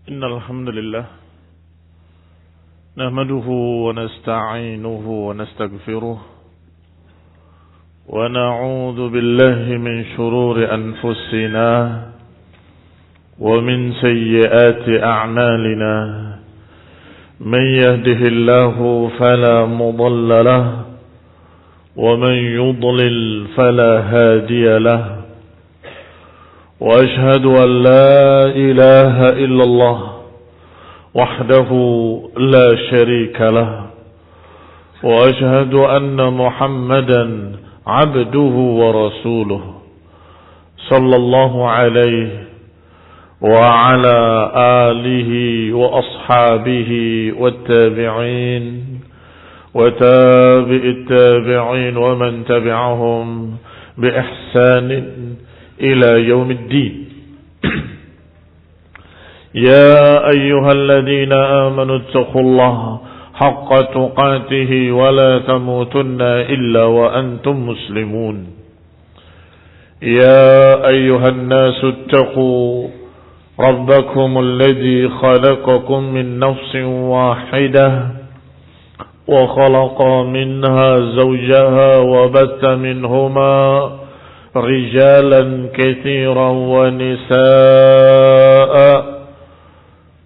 إن الحمد لله نحمده ونستعينه ونستغفره ونعوذ بالله من شرور أنفسنا ومن سيئات أعمالنا من يهده الله فلا مضل له ومن يضلل فلا هادي له وأشهد أن لا إله إلا الله وحده لا شريك له وأشهد أن محمدا عبده ورسوله صلى الله عليه وعلى آله وأصحابه والتابعين وتابع التابعين ومن تبعهم بإحسان إلى يوم الدين. يا أيها الذين آمنوا اتقوا الله حق تقاته ولا تموتن إلا وأنتم مسلمون. يا أيها الناس اتقوا ربكم الذي خلقكم من نفس واحدة وخلق منها زوجها وبث منهما رجالا كثيرا ونساء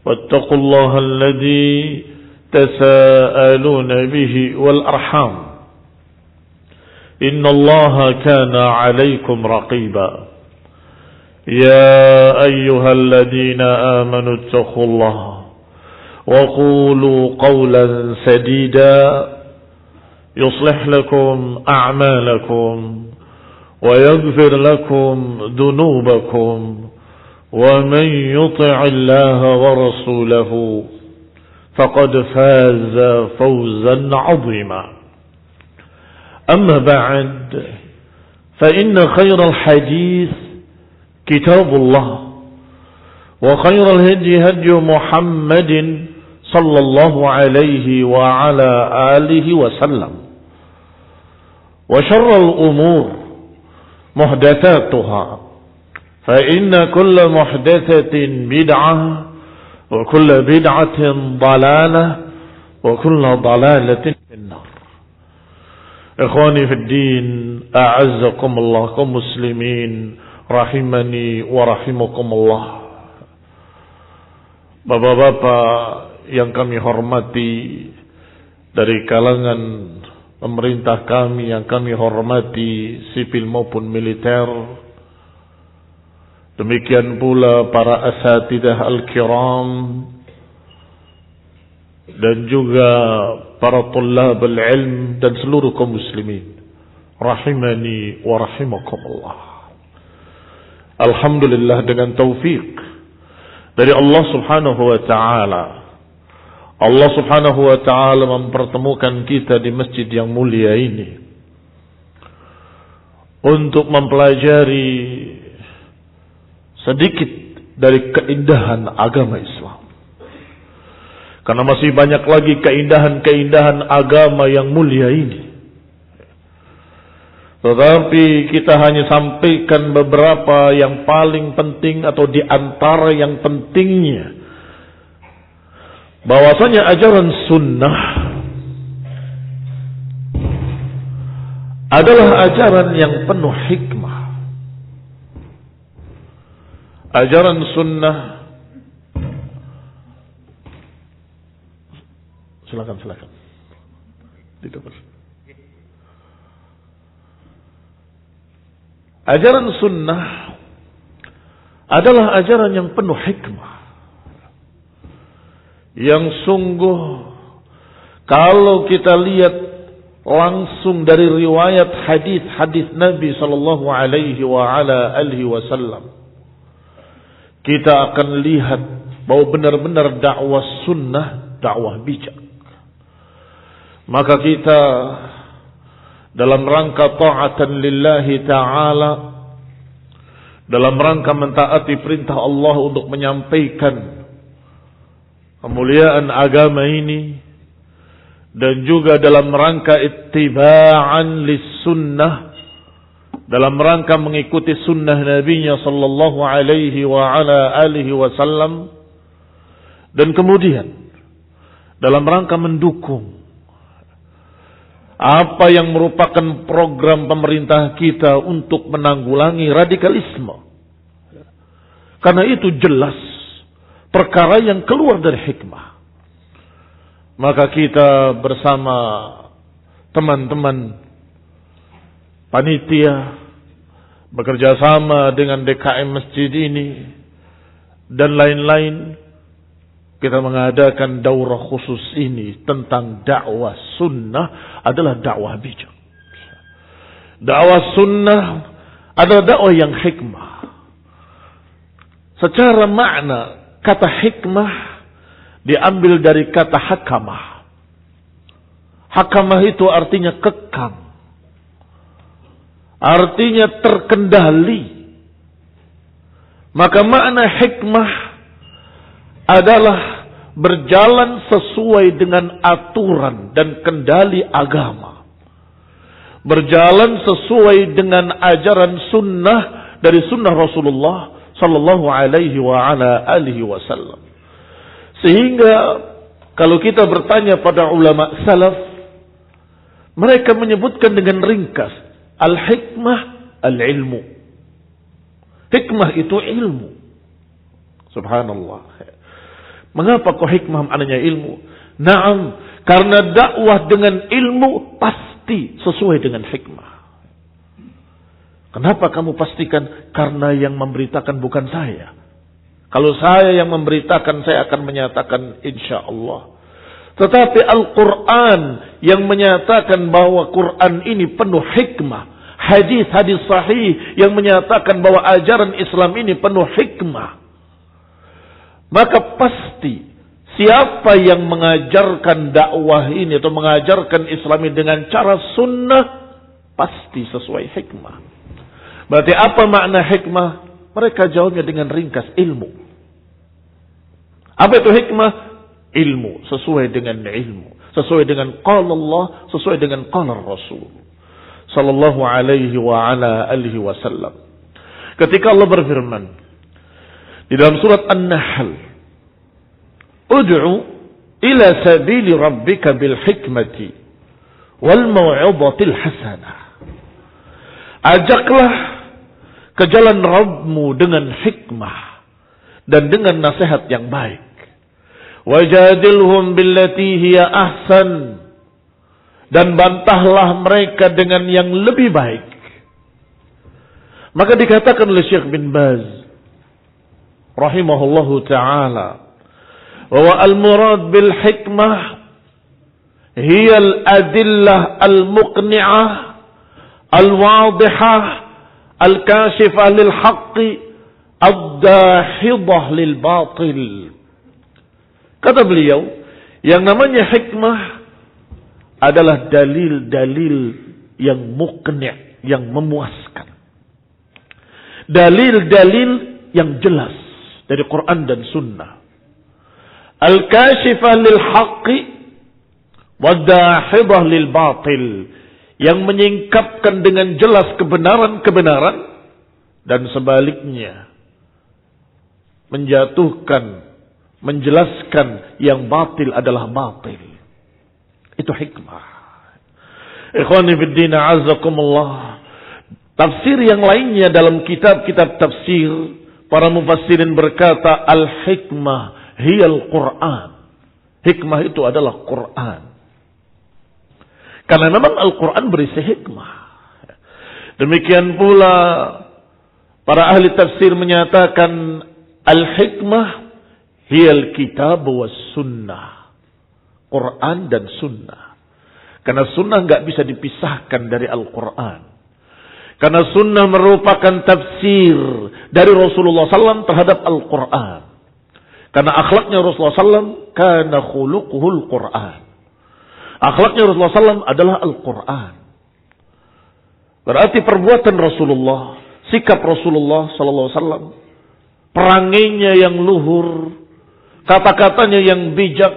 واتقوا الله الذي تساءلون به والأرحام إن الله كان عليكم رقيبا. يا أيها الذين آمنوا اتقوا الله وقولوا قولا سديدا يصلح لكم أعمالكم ويغفر لكم ذنوبكم ومن يطع الله ورسوله فقد فاز فوزا عظيما. أما بعد فإن خير الحديث كتاب الله وخير الهدي هدي محمد صلى الله عليه وعلى آله وسلم وشر الأمور محدثاتها فإن كل محدثة بدعة وكل بدعة ضلالة وكل ضلالة في النار. إخواني في الدين أعزكم الله كمسلمين rahimani wa rahimakumullah. Bapak-bapak yang kami hormati dari kalangan pemerintah kami yang kami hormati, sipil maupun militer. Demikian pula para asatidah al-kiram dan juga para tullab al-ilm dan seluruh kaum muslimin. Rahimani wa rahimakumullah. Alhamdulillah dengan taufik dari Allah subhanahu wa ta'ala. Allah subhanahu wa ta'ala mempertemukan kita di masjid yang mulia ini untuk mempelajari sedikit dari keindahan agama Islam. Karena masih banyak lagi keindahan-keindahan agama yang mulia ini. Tetapi kita hanya sampaikan beberapa yang paling penting atau di antara yang pentingnya. Bahwasanya ajaran sunnah adalah ajaran yang penuh hikmah. Ajaran sunnah, silakan. Tidak apa. Ajaran sunnah adalah ajaran yang penuh hikmah. Yang sungguh kalau kita lihat langsung dari riwayat hadis-hadis Nabi sallallahu alaihi wa ala alihi wasallam, kita akan lihat bahwa benar-benar dakwah sunnah, dakwah bijak. Maka kita dalam rangka ta'atan lillahi ta'ala, dalam rangka mentaati perintah Allah untuk menyampaikan kemuliaan agama ini, dan juga dalam rangka ittiba'an lis-sunnah, dalam rangka mengikuti sunnah Nabi-Nya sallallahu alaihi wa ala alihi wasallam, Dan kemudian dalam rangka mendukung apa yang merupakan program pemerintah kita untuk menanggulangi radikalisme. Karena itu jelas perkara yang keluar dari hikmah. Maka kita bersama teman-teman panitia bekerja sama dengan DKM masjid ini dan lain-lain, kita mengadakan daurah khusus ini tentang dakwah sunnah adalah dakwah bijak. Dakwah sunnah adalah dakwah yang hikmah. Secara makna kata hikmah diambil dari kata hakamah. Hakamah itu artinya kekang. Artinya terkendali. Maka makna hikmah adalah berjalan sesuai dengan aturan dan kendali agama. Berjalan sesuai dengan ajaran sunnah dari sunnah Rasulullah sallallahu alaihi wa ala alihi wasallam. Sehingga kalau kita bertanya pada ulama salaf, mereka menyebutkan dengan ringkas, al-hikmah al-ilmu. Hikmah itu ilmu. Subhanallah. Mengapa kok hikmah maknanya ilmu? Naam, karena dakwah dengan ilmu pasti sesuai dengan hikmah. Kenapa kamu pastikan? Karena yang memberitakan bukan saya. Kalau saya yang memberitakan, saya akan menyatakan insya Allah. Tetapi Al-Quran yang menyatakan bahwa Quran ini penuh hikmah. Hadis-hadis sahih yang menyatakan bahwa ajaran Islam ini penuh hikmah. Maka pasti siapa yang mengajarkan dakwah ini atau mengajarkan Islam ini dengan cara sunnah, pasti sesuai hikmah. Berarti apa makna hikmah? Mereka jawabnya dengan ringkas, ilmu. Apa itu hikmah? Ilmu, sesuai dengan ilmu, sesuai dengan qala Allah, sesuai dengan qala Rasul sallallahu alaihi wa ala alihi wasallam. Ketika Allah berfirman di dalam surat An-Nahl, "Ud'u ila sabili rabbika bil hikmati wal mau'izatil hasanah." Ajaklah ke jalan Rabbmu dengan hikmah dan dengan nasihat yang baik. Wajadilhum billati hiya ahsan, dan bantahlah mereka dengan yang lebih baik. Maka dikatakan oleh Syekh bin Baz rahimahullahu ta'ala, bahwa al-murad bil hikmah hiya al-adillah al-muqni'ah al-wadihah al-kashifah lil haqqi ad-dahidah lil batil. Kata beliau, yang namanya hikmah adalah dalil-dalil yang muqni', yang memuaskan. Dalil-dalil yang jelas dari Quran dan Sunnah. Al-kashifah lil haqqi wad-dahidah lil batil, yang menyingkapkan dengan jelas kebenaran-kebenaran dan sebaliknya menjatuhkan, menjelaskan yang batil adalah batil. Itu hikmah. Ikhwani fiddin a'azzakumullah. Tafsir yang lainnya dalam kitab-kitab tafsir, para mufassirin berkata al-hikmah hiyal Qur'an. Hikmah itu adalah Quran. Karena memang Al-Quran berisi hikmah. Demikian pula para ahli tafsir menyatakan al-hikmah hiyal kitab was sunnah. Quran dan sunnah. Karena sunnah enggak bisa dipisahkan dari Al-Quran. Karena sunnah merupakan tafsir dari Rasulullah SAW terhadap Al-Quran. Karena akhlaknya Rasulullah SAW kana khuluquhul Quran. Akhlaknya Rasulullah SAW adalah Al-Quran. Berarti perbuatan Rasulullah, sikap Rasulullah SAW, peranginya yang luhur, kata-katanya yang bijak,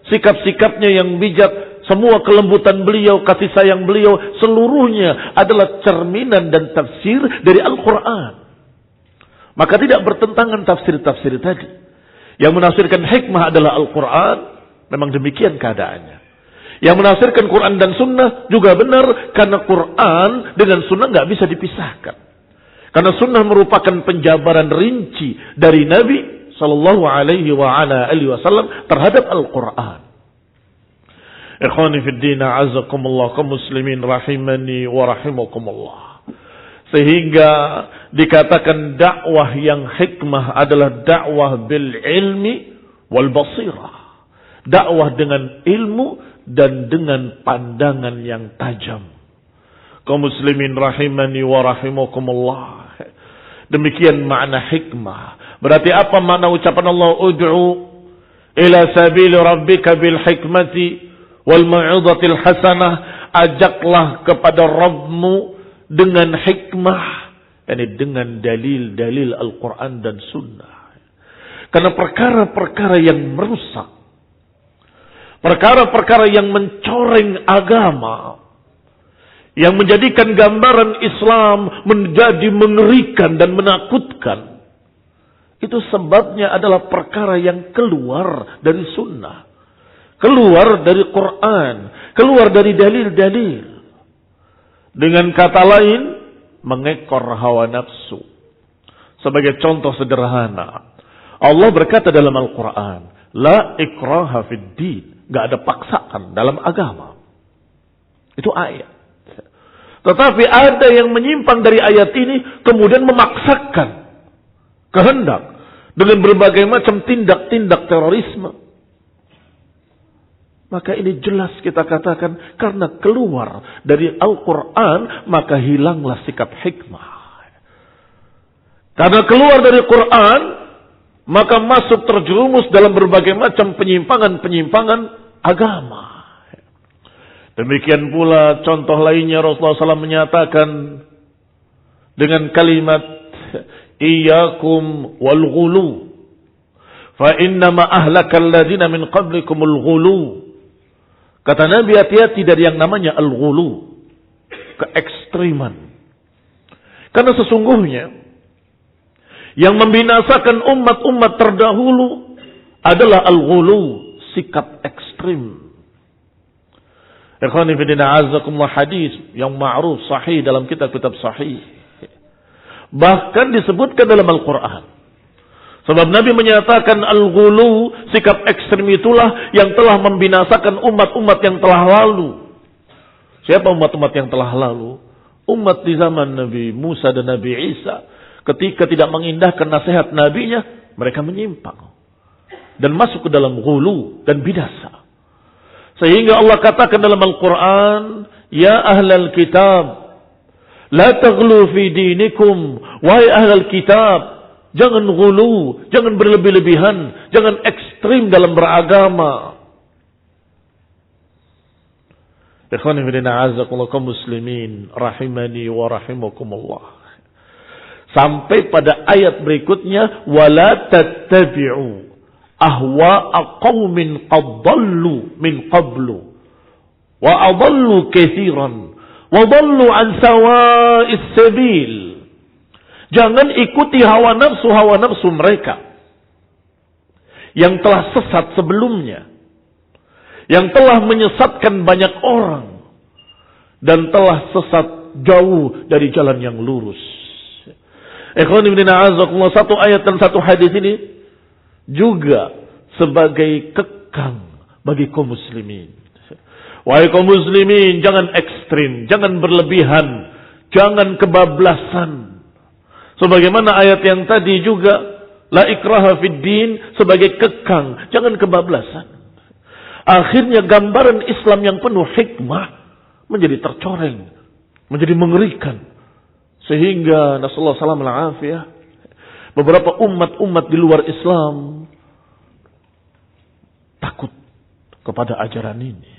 sikap-sikapnya yang bijak, semua kelembutan beliau, kasih sayang beliau, seluruhnya adalah cerminan dan tafsir dari Al-Quran. Maka tidak bertentangan tafsir-tafsir tadi. Yang menafsirkan hikmah adalah Al-Quran, memang demikian keadaannya. Yang menafsirkan Quran dan Sunnah juga benar, karena Quran dengan Sunnah nggak bisa dipisahkan. Karena Sunnah merupakan penjabaran rinci dari Nabi Sallallahu Alaihi Wasallam terhadap Al-Quran. Ikhwani fid din, a'azzakumullah, kaum muslimin rahimani wa rahimakumullah. Sehingga dikatakan dakwah yang hikmah adalah dakwah bil ilmi wal basirah. Dakwah dengan ilmu dan dengan pandangan yang tajam. Kaum muslimin rahimani wa rahimakumullah. Demikian makna hikmah. Berarti apa makna ucapan Allah, ud'u ila sabili rabbika bil hikmati wal mau'izatil hasanah, ajaklah kepada Rabbmu dengan hikmah, yakni dengan dalil-dalil Al-Quran dan Sunnah. Karena perkara-perkara yang merusak, perkara-perkara yang mencoreng agama, yang menjadikan gambaran Islam menjadi mengerikan dan menakutkan, itu sebabnya adalah perkara yang keluar dari Sunnah, keluar dari Quran, keluar dari dalil-dalil. Dengan kata lain, mengekor hawa nafsu. Sebagai contoh sederhana, Allah berkata dalam Al-Quran, la ikraha fid din, gak ada paksaan dalam agama. Itu ayat. Tetapi ada yang menyimpang dari ayat ini, kemudian memaksakan kehendak dengan berbagai macam tindak-tindak terorisme. Maka ini jelas kita katakan, karena keluar dari Al-Quran, maka hilanglah sikap hikmah. Karena keluar dari Quran, maka masuk terjerumus dalam berbagai macam penyimpangan-penyimpangan agama. Demikian pula contoh lainnya, Rasulullah SAW menyatakan dengan kalimat, iyyakum wal ghulu, fa innama ahlakal ladzina min qablikumul ghulu. Kata Nabi, hati-hati dari yang namanya al-ghulu, keekstriman. Karena sesungguhnya yang membinasakan umat-umat terdahulu adalah al-ghulu, sikap ekstrim. Ikhwani fillah, azakumullah, hadis yang ma'ruf sahih dalam kitab-kitab sahih. Bahkan disebutkan dalam Al-Quran. Sebab Nabi menyatakan al-ghulu, sikap ekstrim itulah yang telah membinasakan umat-umat yang telah lalu. Siapa umat-umat yang telah lalu? Umat di zaman Nabi Musa dan Nabi Isa. Ketika tidak mengindahkan nasihat nabinya, mereka menyimpang. Dan masuk ke dalam ghulu dan binasa. Sehingga Allah katakan dalam Al-Quran, ya ahlal kitab, la taghlu fi dinikum, wahai ahlal kitab, jangan ghulu, jangan berlebih-lebihan, jangan ekstrim dalam beragama. Ikhwani fillah, a'azakumullah, kaum muslimin rahimani wa rahimakumullah. Sampai pada ayat berikutnya, wala tattabi'u ahwa'a qaumin qad dhallu min qablu wa adallu katsiran wa dhallu an sawa'is sabil. Jangan ikuti hawa nafsu mereka yang telah sesat sebelumnya, yang telah menyesatkan banyak orang dan telah sesat jauh dari jalan yang lurus. Ikhwan ibn a'azakumullah, satu ayat dan satu hadis ini juga sebagai kekang bagi kaum muslimin. Wahai kaum muslimin, jangan ekstrim, jangan berlebihan, jangan kebablasan. Sebagaimana ayat yang tadi juga, la ikraha fid din, sebagai kekang, jangan kebablasan. Akhirnya gambaran Islam yang penuh hikmah menjadi tercoreng, menjadi mengerikan. Sehingga nasallahu salam al-afiyah, beberapa umat-umat di luar Islam takut kepada ajaran ini.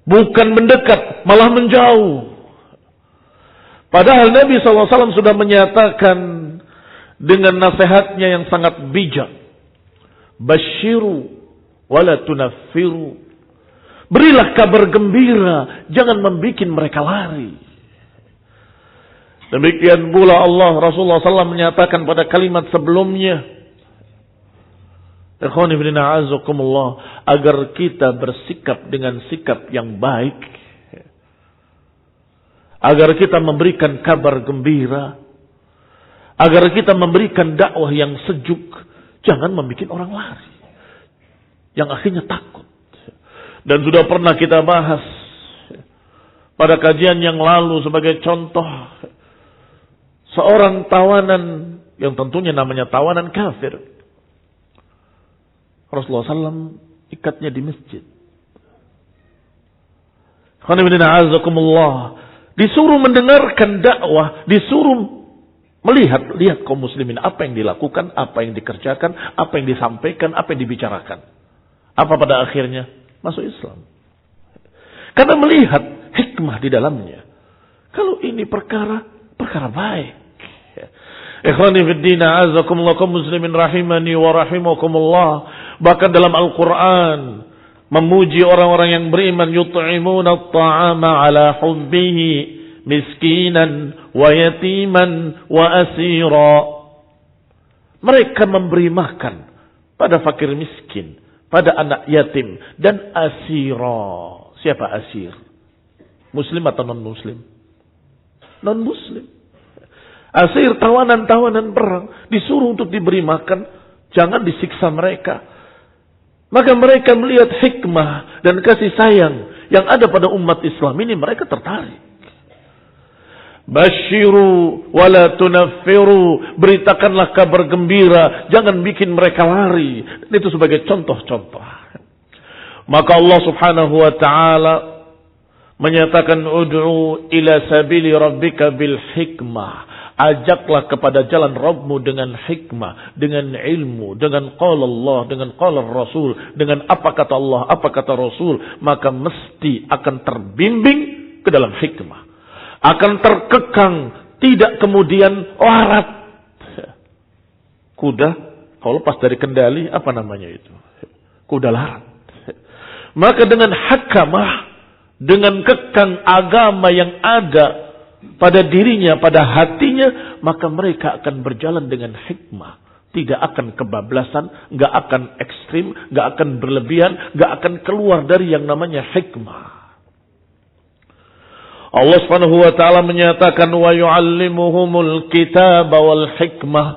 Bukan mendekat, malah menjauh. Padahal Nabi SAW sudah menyatakan dengan nasihatnya yang sangat bijak, basyiru wala tunaffiru, berilah kabar gembira, jangan membuat mereka lari. Demikian pula Allah, Rasulullah SAW menyatakan pada kalimat sebelumnya, Ikhwani fillah azakumullah, agar kita bersikap dengan sikap yang baik, agar kita memberikan kabar gembira, agar kita memberikan dakwah yang sejuk, jangan membuat orang lari yang akhirnya takut. Dan sudah pernah kita bahas pada kajian yang lalu sebagai contoh seorang tawanan yang tentunya namanya tawanan kafir. Rasulullah SAW ikatnya di masjid. Disuruh mendengarkan dakwah, disuruh lihat kaum muslimin apa yang dilakukan, apa yang dikerjakan, apa yang disampaikan, apa yang dibicarakan. Apa pada akhirnya? Masuk Islam. Karena melihat hikmah di dalamnya. Kalau ini perkara baik. Ikhwani fiddin a'azakumullah kaum muslimin rahimani wa rahimakumullah. Bahkan dalam Al-Quran memuji orang-orang yang beriman, yut'imuna at-ta'ama ala hubbihi miskinan wa yatiman wa asira. Mereka memberi makan pada fakir miskin, pada anak yatim dan asira. Siapa asir? Muslim atau non-muslim? Non-muslim. Asir, tawanan-tawanan perang, disuruh untuk diberi makan, jangan disiksa mereka. Maka mereka melihat hikmah dan kasih sayang yang ada pada umat Islam ini, mereka tertarik. Basyiru wala tunaffiru, beritakanlah kabar gembira, jangan bikin mereka lari. Itu sebagai contoh-contoh. Maka Allah Subhanahu wa taala menyatakan ud'u ila sabili rabbika bil hikmah. Ajaklah kepada jalan Rabbmu dengan hikmah, dengan ilmu, dengan qala Allah, dengan qala Rasul, dengan apa kata Allah, apa kata Rasul, maka mesti akan terbimbing ke dalam hikmah. Akan terkekang, tidak kemudian larat. Kuda kalau lepas dari kendali, apa namanya itu? Kuda larat. Maka dengan hakamah, dengan kekang agama yang ada pada dirinya, pada hatinya, maka mereka akan berjalan dengan hikmah. Tidak akan kebablasan, gak akan ekstrim, gak akan berlebihan, gak akan keluar dari yang namanya hikmah. Allah Subhanahu wa taala menyatakan wa yu'allimuhumul kitab wal hikmah.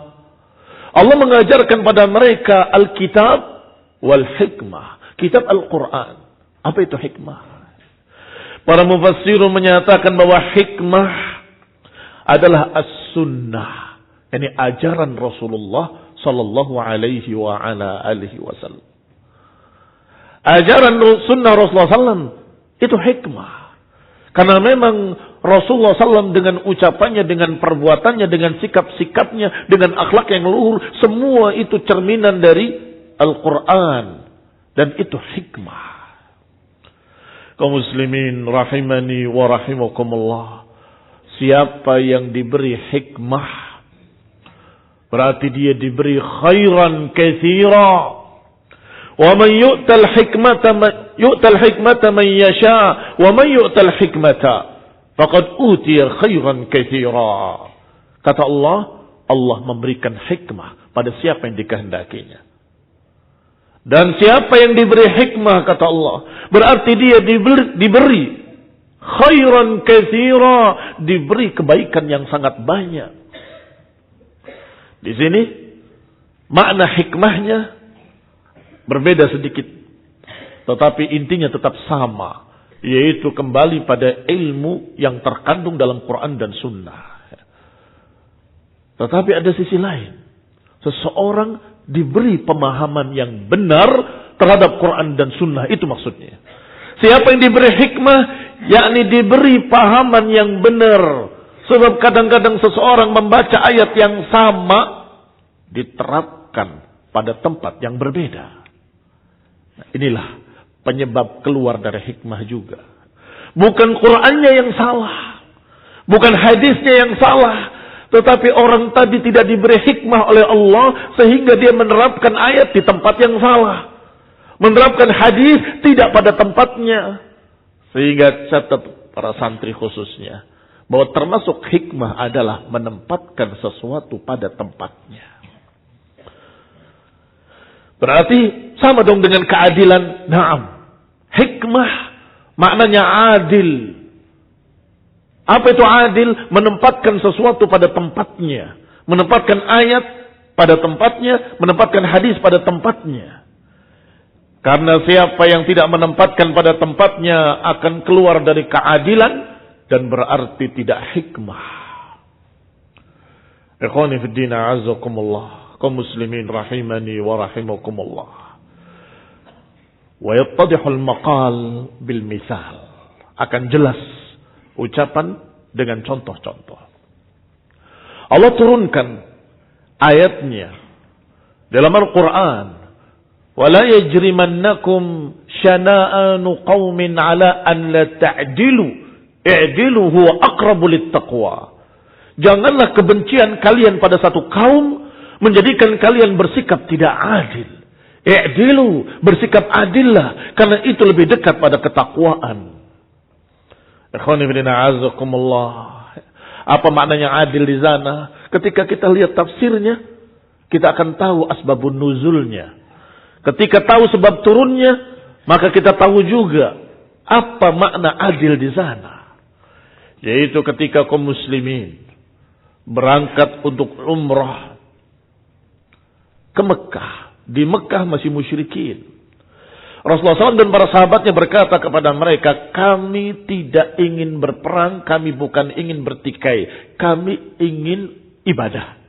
Allah mengajarkan pada mereka Alkitab wal hikmah. Kitab Al-Quran. Apa itu hikmah? Para mufassirun menyatakan bahwa hikmah adalah as-sunnah, yakni ajaran Rasulullah sallallahu alaihi wa ala alihi wasallam. Ajaran sunnah Rasulullah sallam itu hikmah. Karena memang Rasulullah sallam dengan ucapannya, dengan perbuatannya, dengan sikap-sikapnya, dengan akhlak yang luhur, semua itu cerminan dari Al-Quran, dan itu hikmah. Kaum muslimin rahimani wa rahimakumullah. Siapa yang diberi hikmah, berarti dia diberi khairan katsira. Wa man yu'tal hikmata man yasha, wa man yu'tal hikmata faqad utiya khairan katsira. Kata Allah, Allah memberikan hikmah pada siapa yang dikehendakinya. Dan siapa yang diberi hikmah, kata Allah, berarti dia diberi khairan katsira, diberi kebaikan yang sangat banyak. Di sini makna hikmahnya berbeda sedikit, tetapi intinya tetap sama, yaitu kembali pada ilmu yang terkandung dalam Quran dan Sunnah. Tetapi ada sisi lain, seseorang diberi pemahaman yang benar terhadap Quran dan Sunnah, itu maksudnya. Siapa yang diberi hikmah, yakni diberi pahaman yang benar. Sebab kadang-kadang seseorang membaca ayat yang sama diterapkan pada tempat yang berbeda. Nah, inilah penyebab keluar dari hikmah juga. Bukan Qurannya yang salah, bukan hadisnya yang salah, tetapi orang tadi tidak diberi hikmah oleh Allah sehingga dia menerapkan ayat di tempat yang salah. Menerapkan hadis tidak pada tempatnya. Sehingga catat para santri khususnya, bahwa termasuk hikmah adalah menempatkan sesuatu pada tempatnya. Berarti sama dong dengan keadilan. Naam. Hikmah maknanya adil. Apa itu adil? Menempatkan sesuatu pada tempatnya. Menempatkan ayat pada tempatnya. Menempatkan hadis pada tempatnya. Karena siapa yang tidak menempatkan pada tempatnya akan keluar dari keadilan dan berarti tidak hikmah. Ikhwani fid din a'azzakumullah. Kaum muslimin rahimani wa rahimakumullah. Wa yattadihul maqal bil misal. Akan jelas ucapan dengan contoh-contoh. Allah turunkan ayatnya dalam Al-Quran. وَلَا يَجْرِمَنَّكُمْ شَنَآنُ قَوْمٍ عَلَىٰ أَنْ لَا تَعْدِلُوا اعْدِلُوا هُوَ أَقْرَبُ لِلتَّقْوَى. Janganlah kebencian kalian pada satu kaum menjadikan kalian bersikap tidak adil. I'dilu, bersikap adillah, karena itu lebih dekat pada ketakwaan. Ikhwani fillah a'azzakumullah. Apa maknanya adil di sana? Ketika kita lihat tafsirnya, kita akan tahu asbabun nuzulnya. Ketika tahu sebab turunnya, maka kita tahu juga apa makna adil di sana. Yaitu ketika kaum muslimin berangkat untuk umrah ke Mekah. Di Mekah masih musyrikin. Rasulullah SAW dan para sahabatnya berkata kepada mereka, kami tidak ingin berperang, kami bukan ingin bertikai, kami ingin ibadah.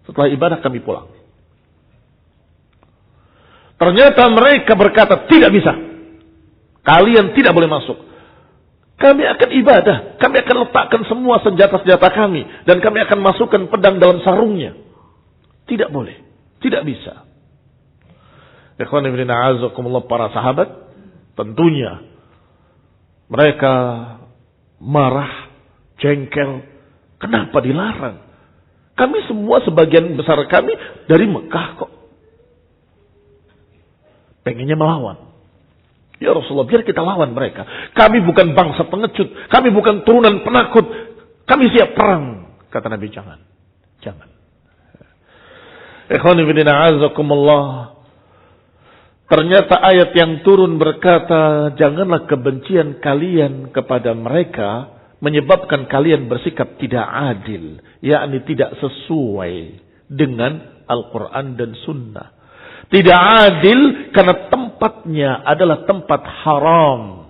Setelah ibadah kami pulang. Ternyata mereka berkata, tidak bisa. Kalian tidak boleh masuk. Kami akan ibadah. Kami akan letakkan semua senjata-senjata kami. Dan kami akan masukkan pedang dalam sarungnya. Tidak boleh. Tidak bisa. Ikhwan ibn a'azakumullah, para sahabat, tentunya mereka marah, jengkel. Kenapa dilarang? Kami semua, sebagian besar kami dari Mekah kok. Pengennya melawan. Ya Rasulullah, biar kita lawan mereka. Kami bukan bangsa pengecut. Kami bukan turunan penakut. Kami siap perang. Kata Nabi, jangan. Jangan. Ikhwan ibn a'azakumullah. Ternyata ayat yang turun berkata, janganlah kebencian kalian kepada mereka menyebabkan kalian bersikap tidak adil. Yakni tidak sesuai dengan Al-Quran dan Sunnah. Tidak adil karena tempatnya adalah tempat haram.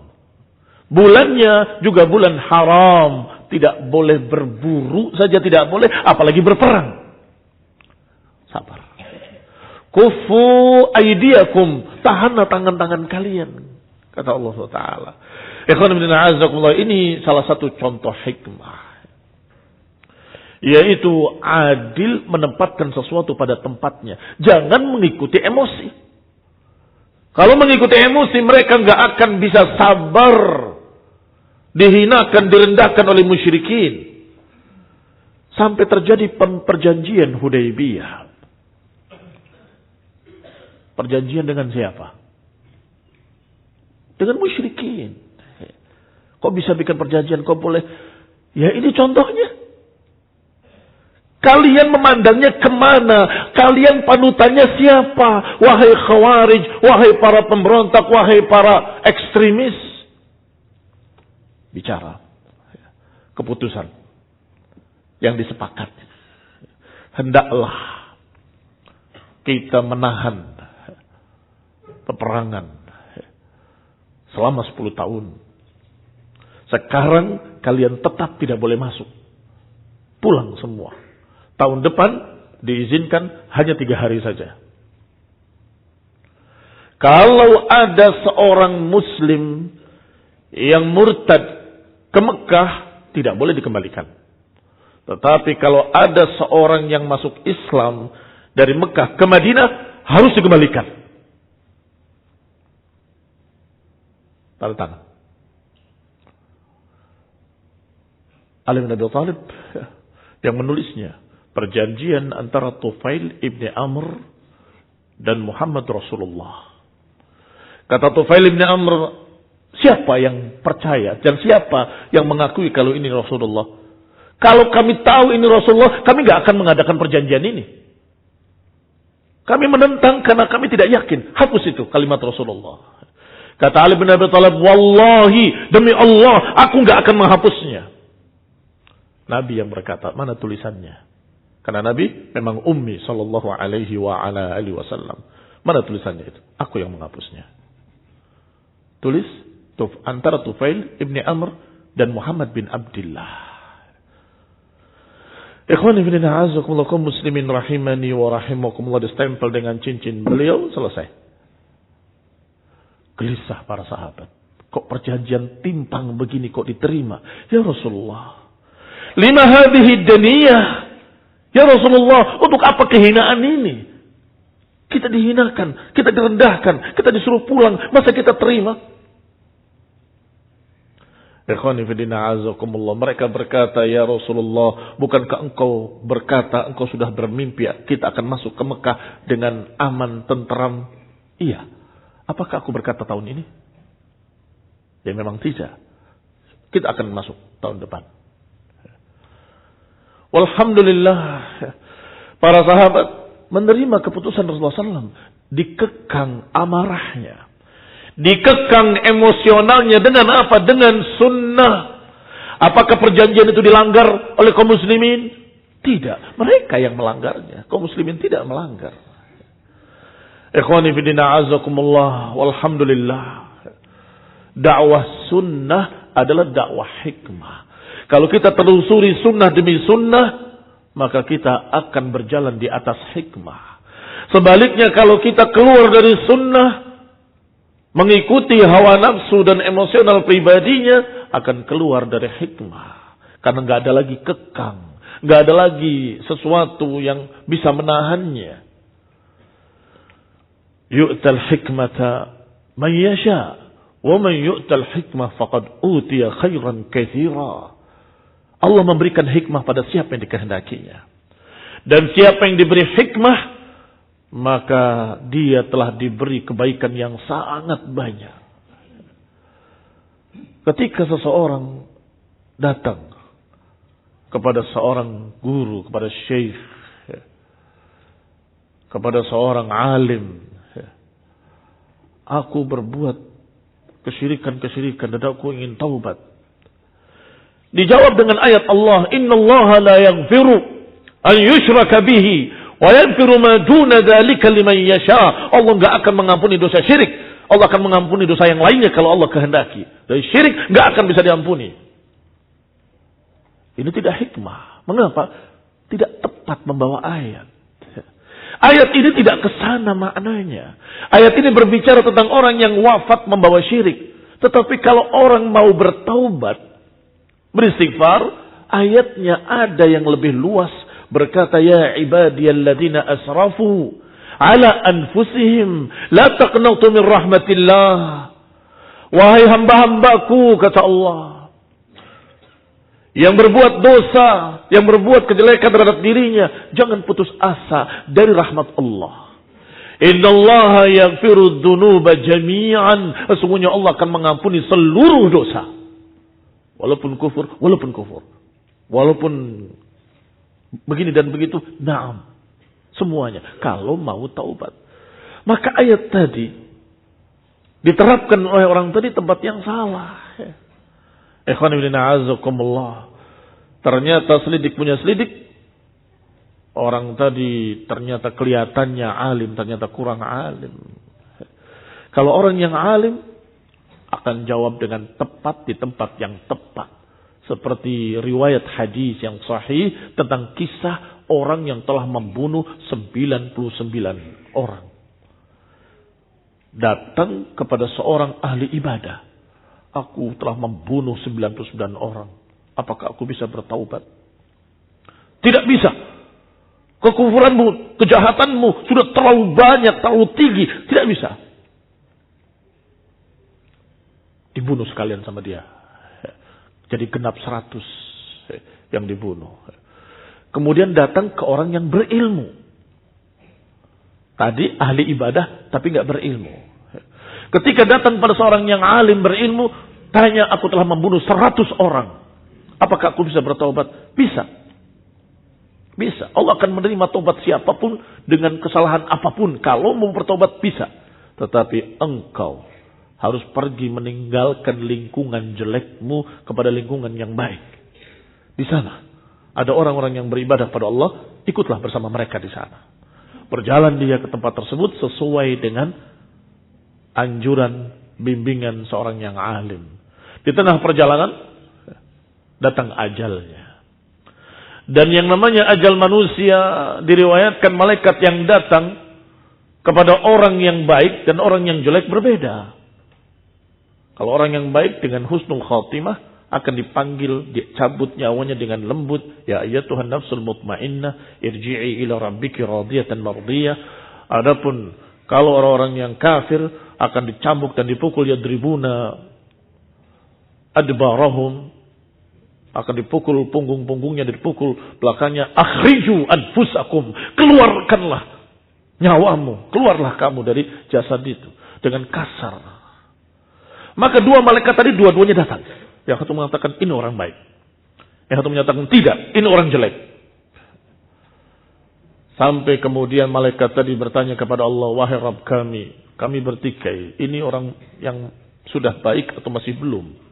Bulannya juga bulan haram. Tidak boleh berburu saja tidak boleh, apalagi berperang. Sabar. Kufu aydiyakum, tahanlah tangan-tangan kalian, kata Allah Taala. Ikhwan ibn a'azakumullah, ini salah satu contoh hikmah, yaitu adil menempatkan sesuatu pada tempatnya. Jangan mengikuti emosi. Kalau mengikuti emosi, mereka nggak akan bisa sabar, dihinakan, direndahkan oleh musyrikin, sampai terjadi perjanjian Hudaybiyah. Perjanjian dengan siapa? Dengan musyrikin. Kok bisa bikin perjanjian? Kok boleh? Ya ini contohnya. Kalian memandangnya kemana? Kalian panutannya siapa? Wahai khawarij, wahai para pemberontak, wahai para ekstremis. Bicara. Keputusan yang disepakati. Hendaklah kita menahan peperangan selama 10 tahun. Sekarang kalian tetap tidak boleh masuk. Pulang semua. Tahun depan diizinkan hanya 3 hari saja. Kalau ada seorang muslim yang murtad ke Mekah, tidak boleh dikembalikan. Tetapi kalau ada seorang yang masuk Islam dari Mekah ke Madinah, harus dikembalikan. Tanda tangan. Ali bin Abi Thalib yang menulisnya. Perjanjian antara Tufail ibn Amr dan Muhammad Rasulullah. Kata Tufail ibn Amr, siapa yang percaya dan siapa yang mengakui kalau ini Rasulullah? Kalau kami tahu ini Rasulullah, kami gak akan mengadakan perjanjian ini. Kami menentang karena kami tidak yakin. Hapus itu kalimat Rasulullah. Kata Ali bin Abi Thalib, wallahi, demi Allah, aku nggak akan menghapusnya. Nabi yang berkata, mana tulisannya? Karena Nabi memang ummi sallallahu alaihi wa ala alihi wasallam. Mana tulisannya itu? Aku yang menghapusnya. Tulis antara Tufail ibni Amr dan Muhammad bin Abdullah. Ikhwani fillah, a'azzakumullah, kaum muslimin rahimani wa rahimakumullah, distempel dengan cincin beliau, selesai. Gelisah para sahabat. Kok perjanjian timpang begini kok diterima? Ya Rasulullah. Lima hadhihi daniyah. Ya Rasulullah, untuk apa kehinaan ini? Kita dihinakan, kita direndahkan, kita disuruh pulang. Masa kita terima? Ikhwani fillah, azakumullah. Mereka berkata, ya Rasulullah, bukankah engkau berkata, engkau sudah bermimpi, kita akan masuk ke Mekah dengan aman, tentram? Iya. Apakah aku berkata tahun ini? Ya memang tidak. Kita akan masuk tahun depan. Walhamdulillah, para sahabat menerima keputusan Rasulullah SAW. Dikekang amarahnya. Dikekang emosionalnya dengan apa? Dengan sunnah. Apakah perjanjian itu dilanggar oleh kaum muslimin? Tidak. Mereka yang melanggarnya. Kaum muslimin tidak melanggar. Ikhwani fillah, azakumullah, walhamdulillah. Dakwah sunnah adalah dakwah hikmah. Kalau kita telusuri sunnah demi sunnah, maka kita akan berjalan di atas hikmah. Sebaliknya kalau kita keluar dari sunnah, mengikuti hawa nafsu dan emosional pribadinya, akan keluar dari hikmah. Karena nggak ada lagi kekang, nggak ada lagi sesuatu yang bisa menahannya. Yu'tal hikmata man yasha, wa man yu'tal hikmah faqad utiya khairan katsira. Allah memberikan hikmah pada siapa yang dikehendakinya. Dan siapa yang diberi hikmah, maka dia telah diberi kebaikan yang sangat banyak. Ketika seseorang datang kepada seorang guru, kepada syekh, kepada seorang alim, aku berbuat kesyirikan dan aku ingin taubat. Dijawab dengan ayat Allah, innallaha la yaghfiru an yushraka bihi wa yaghfiru ma duna dzalika liman yasha. Allah enggak akan mengampuni dosa syirik. Allah akan mengampuni dosa yang lainnya kalau Allah kehendaki. Dari syirik enggak akan bisa diampuni. Ini tidak hikmah. Mengapa? Tidak tepat membawa ayat. Ayat ini tidak kesana maknanya. Ayat ini berbicara tentang orang yang wafat membawa syirik. Tetapi kalau orang mau bertaubat, beristighfar, ayatnya ada yang lebih luas. Berkata, ya ibadiyalladzina asrafu ala anfusihim la taqnatu min rahmatillah. Wahai hamba-hambaku, kata Allah, yang berbuat dosa, yang berbuat kejelekan terhadap dirinya, jangan putus asa dari rahmat Allah. Innallaha yaghfiru dzunuba jami'an. Sesungguhnya Allah akan mengampuni seluruh dosa. Walaupun kufur. Walaupun begini dan begitu, na'am. Semuanya. Kalau mau taubat. Maka ayat tadi diterapkan oleh orang tadi tempat yang salah. Ikhwan ibn a'azakumullah. Ternyata selidik punya selidik. Orang tadi ternyata kelihatannya alim, ternyata kurang alim. Kalau orang yang alim akan jawab dengan tepat di tempat yang tepat. Seperti riwayat hadis yang sahih tentang kisah orang yang telah membunuh 99 orang. Datang kepada seorang ahli ibadah. Aku telah membunuh 99 orang. Apakah aku bisa bertaubat? Tidak bisa. Kekufuranmu, kejahatanmu sudah terlalu banyak, terlalu tinggi. Tidak bisa. Dibunuh sekalian sama dia. Jadi genap 100 yang dibunuh. Kemudian datang ke orang yang berilmu. Tadi ahli ibadah tapi gak berilmu. Ketika datang pada seorang yang alim berilmu, tanya, aku telah membunuh 100 orang. Apakah aku bisa bertaubat? Bisa. Bisa. Allah akan menerima tobat siapapun dengan kesalahan apapun. Kalau mau bertobat bisa. Tetapi engkau harus pergi meninggalkan lingkungan jelekmu kepada lingkungan yang baik. Di sana ada orang-orang yang beribadah pada Allah, ikutlah bersama mereka di sana. Berjalan dia ke tempat tersebut sesuai dengan anjuran, bimbingan seorang yang alim. Di tengah perjalanan datang ajalnya. Dan yang namanya ajal manusia diriwayatkan malaikat yang datang kepada orang yang baik dan orang yang jelek berbeda. Kalau orang yang baik dengan husnul khatimah akan dipanggil, dicabut nyawanya dengan lembut. Ya ayyatuhan nafsul mutmainnah irji'i ila rabbiki radiyatan mardiyah. Adapun kalau orang-orang yang kafir akan dicambuk dan dipukul yadribuna adbarahum, akan dipukul punggung-punggungnya, dipukul belakangnya. Akhriju anfusakum, keluarkanlah nyawamu, keluarlah kamu dari jasad itu dengan kasar. Maka dua malaikat tadi dua-duanya datang. Yang satu mengatakan ini orang baik, yang satu menyatakan tidak, ini orang jelek. Sampai kemudian malaikat tadi bertanya kepada Allah, wahai Rabb kami bertikai, ini orang yang sudah baik atau masih belum?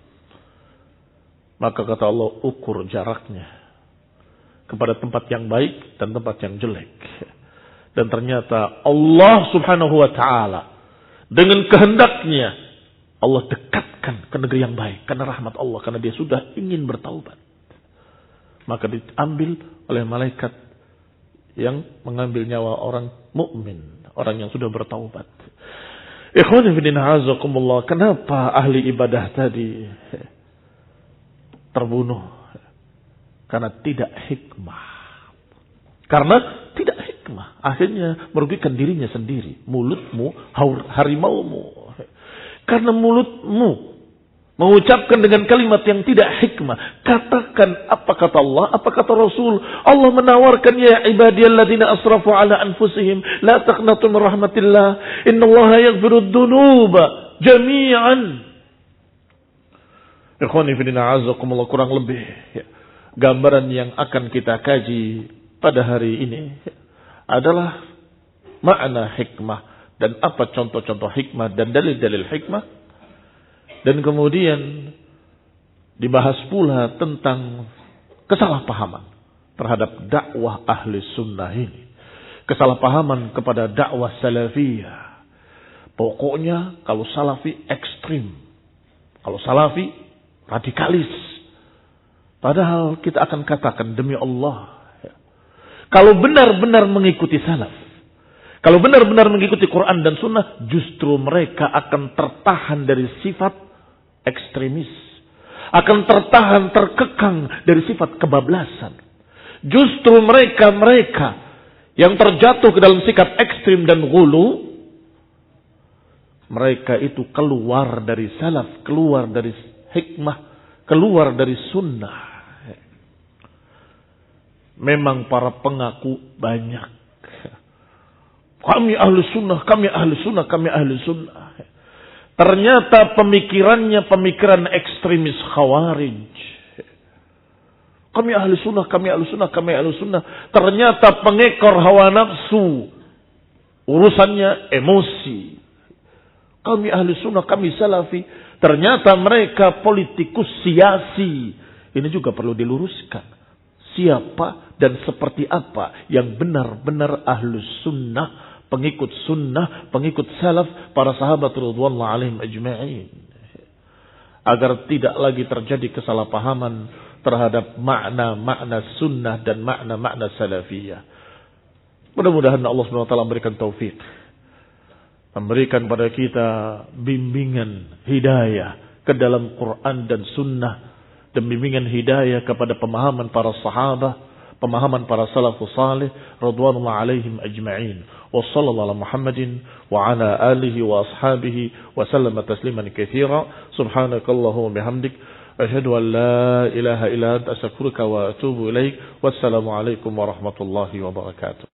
Maka kata Allah, ukur jaraknya kepada tempat yang baik dan tempat yang jelek. Dan ternyata Allah subhanahu wa ta'ala dengan kehendaknya Allah dekatkan ke negeri yang baik. Karena rahmat Allah, karena dia sudah ingin bertaubat. Maka diambil oleh malaikat yang mengambil nyawa orang mukmin, orang yang sudah bertaubat. Ikhwani fillah azakumullah, kenapa ahli ibadah tadi terbunuh? Karena tidak hikmah. Karena tidak hikmah. Akhirnya merugikan dirinya sendiri. Mulutmu, harimaumu. Karena mulutmu mengucapkan dengan kalimat yang tidak hikmah. Katakan apa kata Allah, apa kata Rasul. Allah menawarkan, ya ibadiyalladzina asrafu ala anfusihim la taqnatu min rahmatillah innallaha yaghfirud dzunuba jami'an. Ikhwani fillah azakumullah, kurang lebih gambaran yang akan kita kaji pada hari ini adalah makna hikmah dan apa contoh-contoh hikmah dan dalil-dalil hikmah. Dan kemudian dibahas pula tentang kesalahpahaman terhadap dakwah ahli sunnah ini. Kesalahpahaman kepada dakwah salafiyah. Pokoknya kalau salafi ekstrim, kalau salafi radikalis. Padahal kita akan katakan demi Allah, kalau benar-benar mengikuti salaf, kalau benar-benar mengikuti Quran dan Sunnah, justru mereka akan tertahan dari sifat ekstremis, akan tertahan, terkekang dari sifat kebablasan. Justru mereka yang terjatuh ke dalam sikap ekstrim dan ghulu, mereka itu keluar dari salaf, keluar dari hikmah, keluar dari sunnah. Memang para pengaku banyak. Kami ahli sunnah, kami ahli sunnah, kami ahli sunnah. Ternyata pemikirannya pemikiran ekstremis khawarij. Kami ahli sunnah, kami ahli sunnah, kami ahli sunnah. Ternyata pengekor hawa nafsu. Urusannya emosi. Kami ahli sunnah, kami salafi. Ternyata mereka politikus siasi. Ini juga perlu diluruskan. Siapa dan seperti apa yang benar-benar ahli sunnah, pengikut sunnah, pengikut salaf, para sahabat radhiyallahu alaihim ajma'in. Agar tidak lagi terjadi kesalahpahaman terhadap makna-makna sunnah dan makna-makna salafiyah. Mudah-mudahan Allah SWT memberikan taufik, memberikan pada kita bimbingan hidayah ke dalam Quran dan sunnah, dan bimbingan hidayah kepada pemahaman para sahabat, pemahaman para salafus salih radhiyallahu alaihim ajma'in. Wa sallallahu ala Muhammadin wa ala alihi wa ashabihi wa sallama tasliman katsira. Subhanakallahumma bihamdik asyhadu an la ilaha illa anta astaghfiruka wa atubu ilaik. Wassalamu alaikum warahmatullahi wabarakatuh.